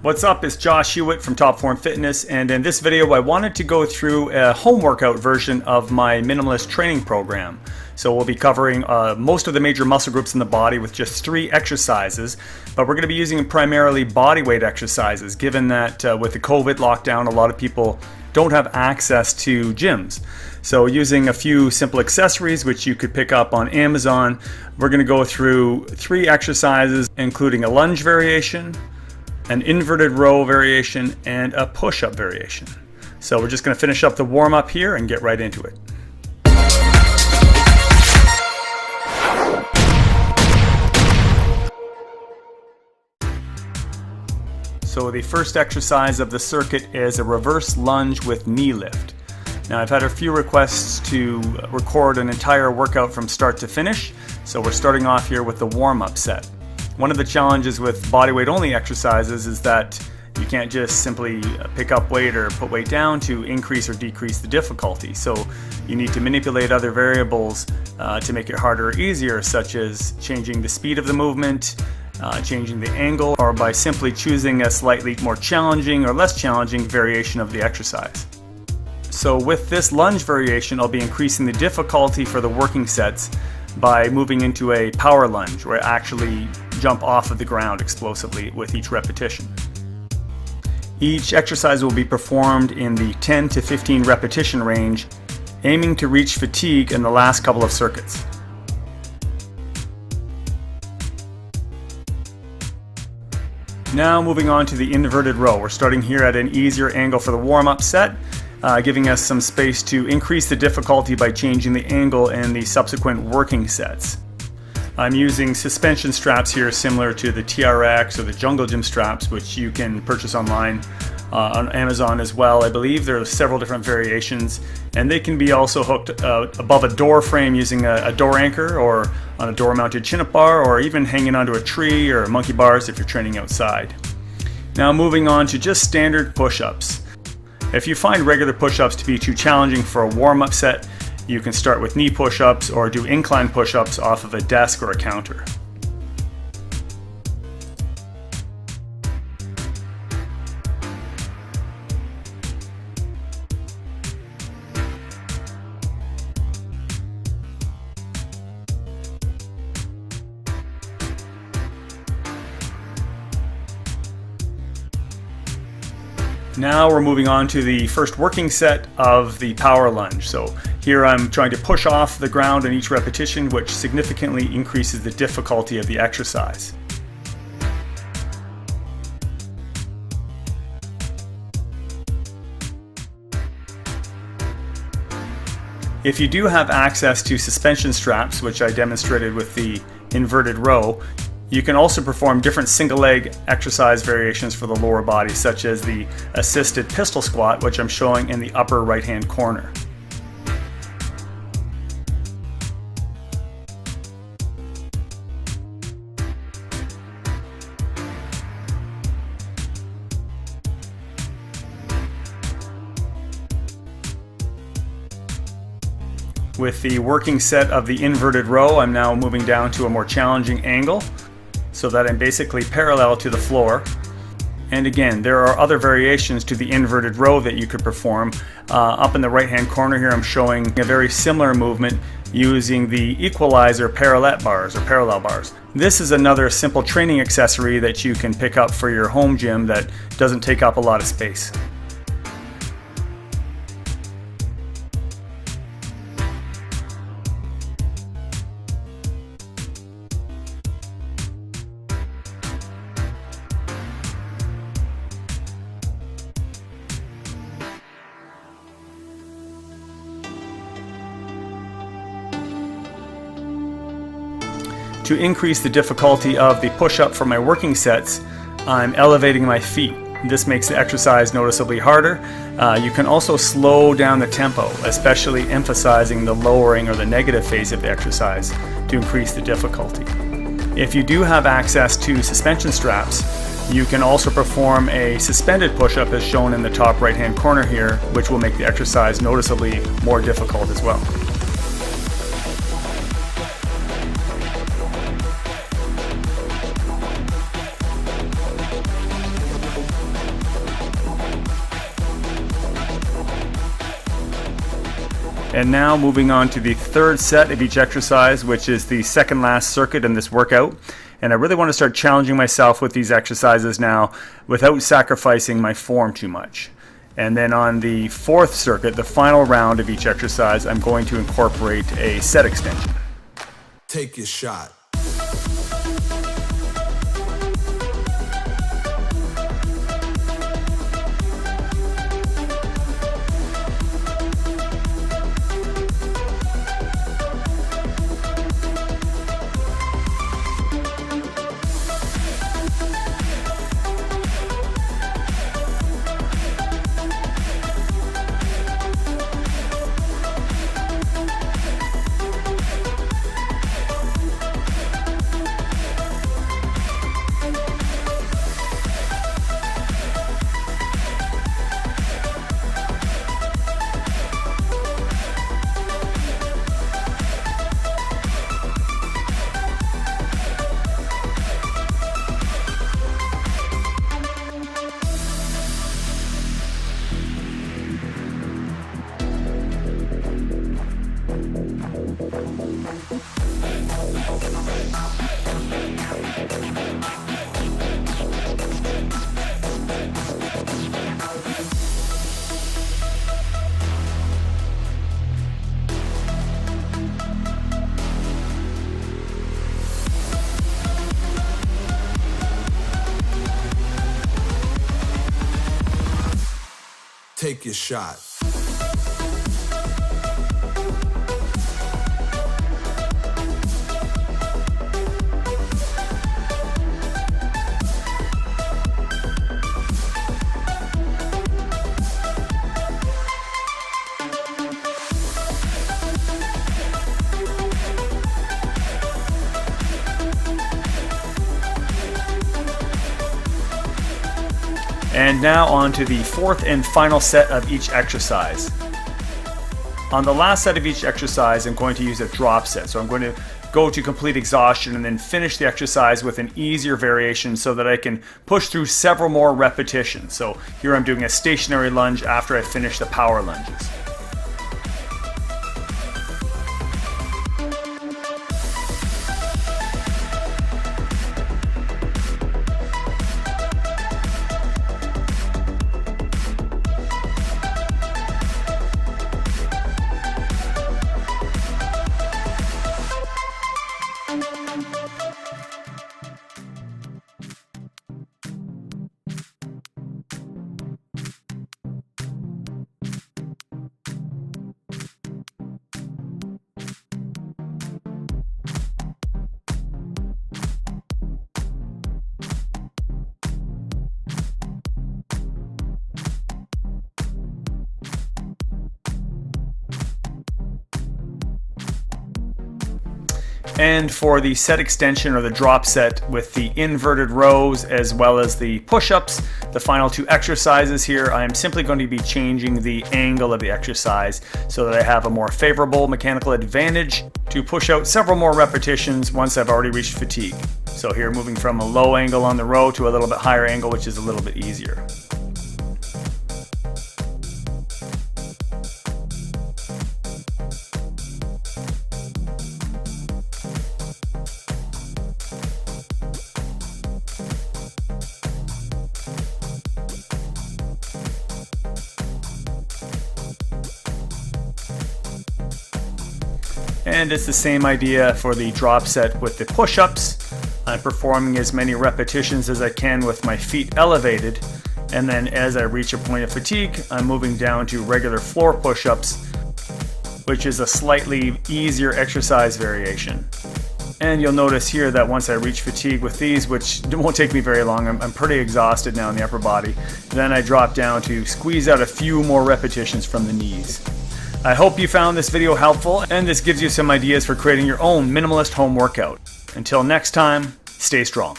What's up, it's Josh Hewitt from Top Form Fitness, and in this video I wanted to go through a home workout version of my minimalist training program. So we'll be covering most of the major muscle groups in the body with just 3 exercises, but we're going to be using primarily body weight exercises, given that with the COVID lockdown a lot of people don't have access to gyms. So using a few simple accessories which you could pick up on Amazon, we're going to go through 3 exercises including a lunge variation, an inverted row variation, and a push-up variation. So we're just going to finish up the warm-up here and get right into it. So the first exercise of the circuit is a reverse lunge with knee lift. Now I've had a few requests to record an entire workout from start to finish, so we're starting off here with the warm-up set. One of the challenges with bodyweight only exercises is that you can't just simply pick up weight or put weight down to increase or decrease the difficulty. So you need to manipulate other variables to make it harder or easier, such as changing the speed of the movement, changing the angle, or by simply choosing a slightly more challenging or less challenging variation of the exercise. So with this lunge variation, I'll be increasing the difficulty for the working sets by moving into a power lunge, where I actually jump off of the ground explosively with each repetition. Each exercise will be performed in the 10 to 15 repetition range, aiming to reach fatigue in the last couple of circuits. Now moving on to the inverted row. We're starting here at an easier angle for the warm-up set, giving us some space to increase the difficulty by changing the angle in the subsequent working sets. I'm using suspension straps here similar to the TRX or the Jungle Gym straps, which you can purchase online on Amazon as well. I believe there are several different variations, and they can be also hooked above a door frame using a door anchor, or on a door mounted chin-up bar, or even hanging onto a tree or monkey bars if you're training outside. Now moving on to just standard push-ups. If you find regular push-ups to be too challenging for a warm-up set, you can start with knee push-ups or do incline push-ups off of a desk or a counter. Now we're moving on to the first working set of the power lunge. So here I'm trying to push off the ground in each repetition, which significantly increases the difficulty of the exercise. If you do have access to suspension straps, which I demonstrated with the inverted row, you can also perform different single leg exercise variations for the lower body, such as the assisted pistol squat, which I'm showing in the upper right hand corner. With the working set of the inverted row, I'm now moving down to a more challenging angle, so that I'm basically parallel to the floor. And again, there are other variations to the inverted row that you could perform. Up in the right hand corner here I'm showing a very similar movement using the equalizer parallel bars. This is another simple training accessory that you can pick up for your home gym that doesn't take up a lot of space. To increase the difficulty of the push-up for my working sets, I'm elevating my feet. This makes the exercise noticeably harder. You can also slow down the tempo, especially emphasizing the lowering or the negative phase of the exercise to increase the difficulty. If you do have access to suspension straps, you can also perform a suspended push-up as shown in the top right-hand corner here, which will make the exercise noticeably more difficult as well. And now moving on to the third set of each exercise, which is the second last circuit in this workout. And I really want to start challenging myself with these exercises now without sacrificing my form too much. And then on the fourth circuit, the final round of each exercise, I'm going to incorporate a set extension. Take your shot. Take your shot. And now on to the fourth and final set of each exercise. On the last set of each exercise, I'm going to use a drop set. So I'm going to go to complete exhaustion and then finish the exercise with an easier variation so that I can push through several more repetitions. So here I'm doing a stationary lunge after I finish the power lunges. And for the set extension or the drop set with the inverted rows as well as the push-ups, the final two exercises here, I am simply going to be changing the angle of the exercise so that I have a more favorable mechanical advantage to push out several more repetitions once I've already reached fatigue. So here moving from a low angle on the row to a little bit higher angle, which is a little bit easier. And it's the same idea for the drop set with the push-ups. I'm performing as many repetitions as I can with my feet elevated, and then as I reach a point of fatigue, I'm moving down to regular floor push-ups, which is a slightly easier exercise variation. And you'll notice here that once I reach fatigue with these, which won't take me very long, I'm pretty exhausted now in the upper body, then I drop down to squeeze out a few more repetitions from the knees. I hope you found this video helpful and this gives you some ideas for creating your own minimalist home workout. Until next time, stay strong.